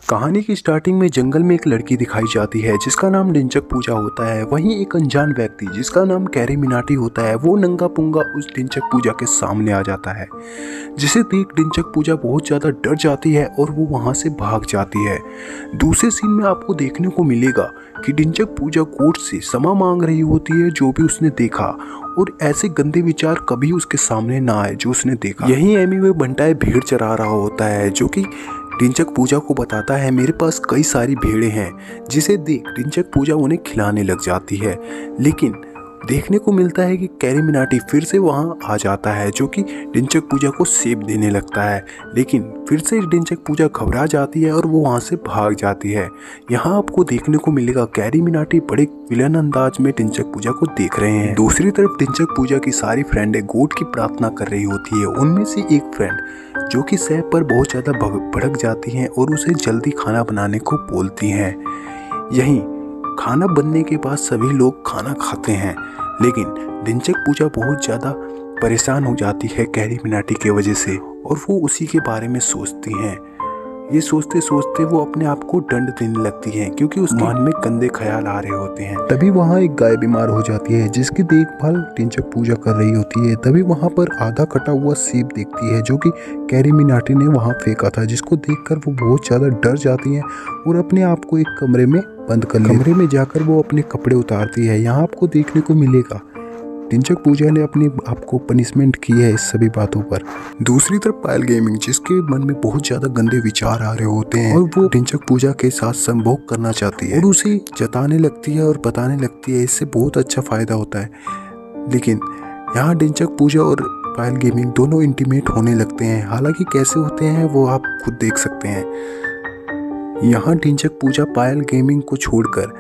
कहानी की स्टार्टिंग में जंगल में एक लड़की दिखाई जाती है जिसका नाम ढिंचक पूजा होता है। वहीं एक अनजान व्यक्ति जिसका नाम कैरी मिनाटी होता है वो नंगा पुंगा उस ढिंचक पूजा के सामने आ जाता है, जिसे देख ढिंचक पूजा बहुत ज़्यादा डर जाती है और वो वहाँ से भाग जाती है। दूसरे सीन में आपको देखने को मिलेगा कि ढिंचक पूजा कोर्ट से क्षमा मांग रही होती है जो भी उसने देखा, और ऐसे गंदे विचार कभी उसके सामने ना आए जो उसने देखा। यहीं एमी वे बंटाए भेड़ चरा रहा होता है जो कि ढिंचक पूजा को बताता है मेरे पास कई सारी भेड़ें हैं, जिसे देख ढिंचक पूजा उन्हें खिलाने लग जाती है। लेकिन देखने को मिलता है कि कैरी मिनाटी फिर से वहां आ जाता है जो कि ढिंचक पूजा को सेब देने लगता है। लेकिन फिर से ढिंचक पूजा घबरा जाती है और वो वहां से भाग जाती है। यहाँ आपको देखने को मिलेगा कैरी मिनाटी बड़े विलन अंदाज में ढिंचक पूजा को देख रहे हैं। दूसरी तरफ ढिंचक पूजा की सारी फ्रेंडें गॉड की प्रार्थना कर रही होती है। उनमें से एक फ्रेंड जो कि सैब पर बहुत ज़्यादा भड़क जाती हैं और उसे जल्दी खाना बनाने को बोलती हैं। यहीं खाना बनने के बाद सभी लोग खाना खाते हैं, लेकिन ढिंचक पूजा बहुत ज़्यादा परेशान हो जाती है कैरी मिनाटी के वजह से, और वो उसी के बारे में सोचती हैं। ये सोचते सोचते वो अपने आप को दंड देने लगती हैं क्योंकि उस मन में गंदे ख्याल आ रहे होते हैं। तभी वहाँ एक गाय बीमार हो जाती है जिसकी देखभाल ढिंचक पूजा कर रही होती है। तभी वहाँ पर आधा कटा हुआ सेब देखती है जो कि कैरी मिनाटी ने वहाँ फेंका था, जिसको देखकर वो बहुत ज़्यादा डर जाती है और अपने आप को एक कमरे में बंद कर कमरे में जाकर वो अपने कपड़े उतारती है। यहाँ आपको देखने को मिलेगा ढिंचक पूजा ने अपने आप को पनिशमेंट की है इस सभी बातों पर। दूसरी तरफ पायल गेमिंग जिसके मन में बहुत ज़्यादा गंदे विचार आ रहे होते हैं और वो ढिंचक पूजा के साथ संभोग करना चाहती है और उसे जताने लगती है और बताने लगती है इससे बहुत अच्छा फ़ायदा होता है। लेकिन यहाँ ढिंचक पूजा और पायल गेमिंग दोनों इंटीमेट होने लगते हैं। हालांकि कैसे होते हैं वो आप खुद देख सकते हैं। यहाँ ढिंचक पूजा पायल गेमिंग को छोड़कर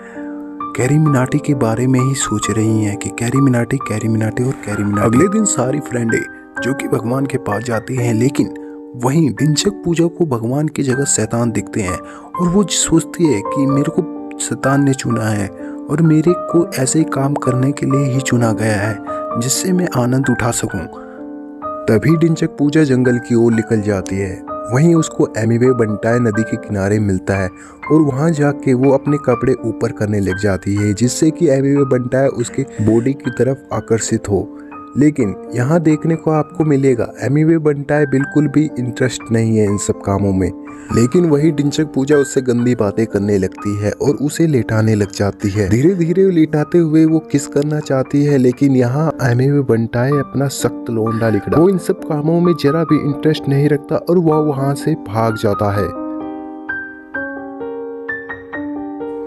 कैरी मिनाटी के बारे में ही सोच रही हैं कि कैरी मिनाटी और कैरी मिनाटी। अगले दिन सारी फ्रेंडें जो कि भगवान के पास जाती हैं, लेकिन वहीं ढिंचक पूजा को भगवान की जगह शैतान दिखते हैं और वो सोचती है कि मेरे को शैतान ने चुना है और मेरे को ऐसे काम करने के लिए ही चुना गया है जिससे मैं आनंद उठा सकूं। तभी ढिंचक पूजा जंगल की ओर निकल जाती है। वहीं उसको एमी वे बंटाए नदी के किनारे मिलता है और वहां जाके वो अपने कपड़े ऊपर करने लग जाती है जिससे कि एमी वे बंटाए उसके बॉडी की तरफ आकर्षित हो। लेकिन यहाँ देखने को आपको मिलेगा एमी वे बंटाए बिल्कुल भी इंटरेस्ट नहीं है इन सब कामों में। लेकिन वही ढिंचक पूजा उससे गंदी बातें करने लगती है और उसे लेटाने लग जाती है। धीरे धीरे लेटाते हुए वो किस करना चाहती है, लेकिन यहाँ एमी वे बंटाए अपना सख्त लोंडा लिखड़ा वो इन सब कामों में जरा भी इंटरेस्ट नहीं रखता और वह वहां से भाग जाता है।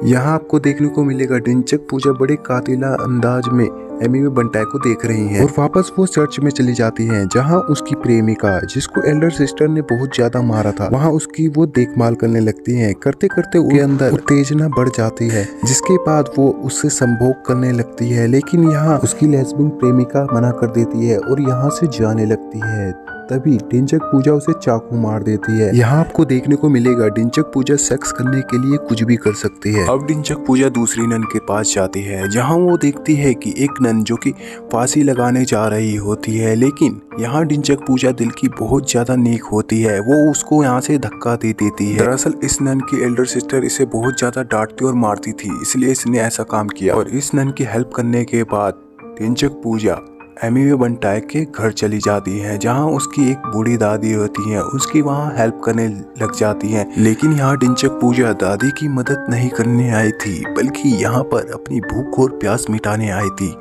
यहाँ आपको देखने को मिलेगा ढिंचक पूजा बड़े कातिला अंदाज में एमी वे बंटाए को देख रही हैं और वापस वो चर्च में चली जाती हैं जहाँ उसकी प्रेमिका जिसको एल्डर सिस्टर ने बहुत ज्यादा मारा था वहाँ उसकी वो देखभाल करने लगती हैं। करते करते उसके अंदर उत्तेजना बढ़ जाती है जिसके बाद वो उससे संभोग करने लगती है। लेकिन यहाँ उसकी लेस्बियन प्रेमिका मना कर देती है और यहाँ से जाने लगती है। तभी ढिंचक पूजा उसे चाकू मार देती है। यहाँ आपको देखने को मिलेगा ढिंचक पूजा सेक्स करने के लिए कुछ भी कर सकती है। अब ढिंचक पूजा दूसरी नन के पास जाती है जहाँ वो देखती है कि एक नन जो कि फांसी लगाने जा रही होती है। लेकिन यहाँ ढिंचक पूजा दिल की बहुत ज्यादा नेक होती है, वो उसको यहाँ से धक्का दे देती है। दरअसल इस नन की एल्डर सिस्टर इसे बहुत ज्यादा डांटती और मारती थी, इसलिए इसने ऐसा काम किया। और इस नन की हेल्प करने के बाद ढिंचक पूजा एमी वे बंटाए के घर चली जाती है जहां उसकी एक बूढ़ी दादी होती है, उसकी वहां हेल्प करने लग जाती है। लेकिन यहाँ ढिंचक पूजा दादी की मदद नहीं करने आई थी बल्कि यहाँ पर अपनी भूख और प्यास मिटाने आई थी,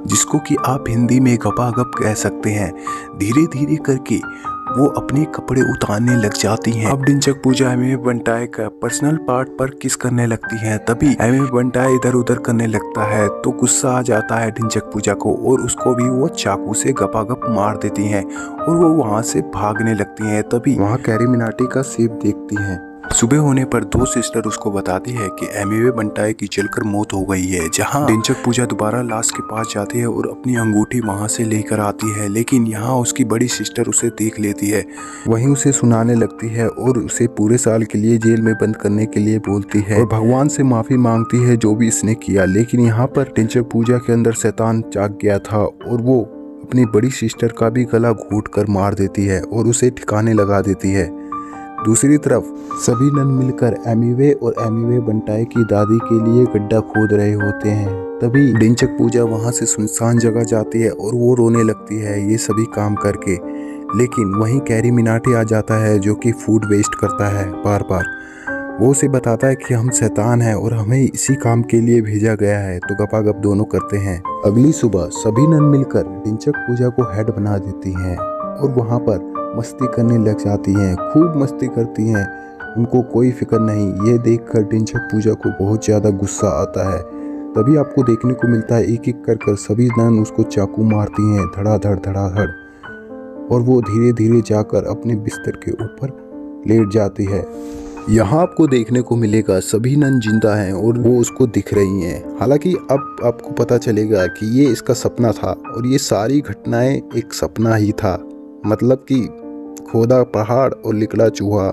जिसको कि आप हिंदी में गपागप कह सकते हैं। धीरे धीरे करके वो अपने कपड़े उतारने लग जाती हैं। अब ढिंचक पूजा एमी वे बंटाए का पर्सनल पार्ट पर किस करने लगती है। तभी एमी वे बंटाए इधर उधर करने लगता है तो गुस्सा आ जाता है ढिंचक पूजा को और उसको भी वो चाकू से गपागप मार देती हैं और वो वहां से भागने लगती हैं। तभी वहां कैरी मिनाटी का सेब देखती हैं। सुबह होने पर दो सिस्टर उसको बताती है कि एमी वे बंटाए की जलकर मौत हो गई है। जहां ढिंचक पूजा दोबारा लाश के पास जाती है और अपनी अंगूठी वहां से लेकर आती है। लेकिन यहाँ उसकी बड़ी सिस्टर उसे देख लेती है, वहीं उसे सुनाने लगती है और उसे पूरे साल के लिए जेल में बंद करने के लिए बोलती है और भगवान से माफी मांगती है जो भी इसने किया। लेकिन यहाँ पर ढिंचक पूजा के अंदर शैतान जाग गया था और वो अपनी बड़ी सिस्टर का भी गला घोट कर मार देती है और उसे ठिकाने लगा देती है। दूसरी तरफ सभी नन मिलकर एमिवे और एमिवे बंटाई की दादी के लिए गड्ढा खोद रहे होते हैं। तभी ढिंचक पूजा वहां से सुनसान जगह जाती है और वो रोने लगती है ये सभी काम करके। लेकिन वहीं कैरी मिनाटी आ जाता है जो कि फूड वेस्ट करता है बार बार। वो उसे बताता है कि हम शैतान हैं और हमें इसी काम के लिए भेजा गया है। तो गपागप दोनों करते हैं। अगली सुबह सभी नन मिलकर ढिंचक पूजा को हेड बना देती हैं और वहाँ पर मस्ती करने लग जाती हैं, खूब मस्ती करती हैं। उनको कोई फिक्र नहीं। ये देखकर ढिंचक पूजा को बहुत ज़्यादा गुस्सा आता है। तभी आपको देखने को मिलता है एक एक कर सभी नन उसको चाकू मारती हैं धड़ाधड़ धड़ाधड़, और वो धीरे धीरे जाकर अपने बिस्तर के ऊपर लेट जाती है। यहाँ आपको देखने को मिलेगा सभी नन जिंदा हैं और वो उसको दिख रही हैं। हालांकि अब आपको पता चलेगा कि ये इसका सपना था और ये सारी घटनाएं एक सपना ही था। मतलब कि खोदा पहाड़ और निकला चूहा।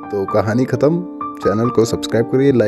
तो कहानी खत्म। चैनल को सब्सक्राइब करिए, लाइक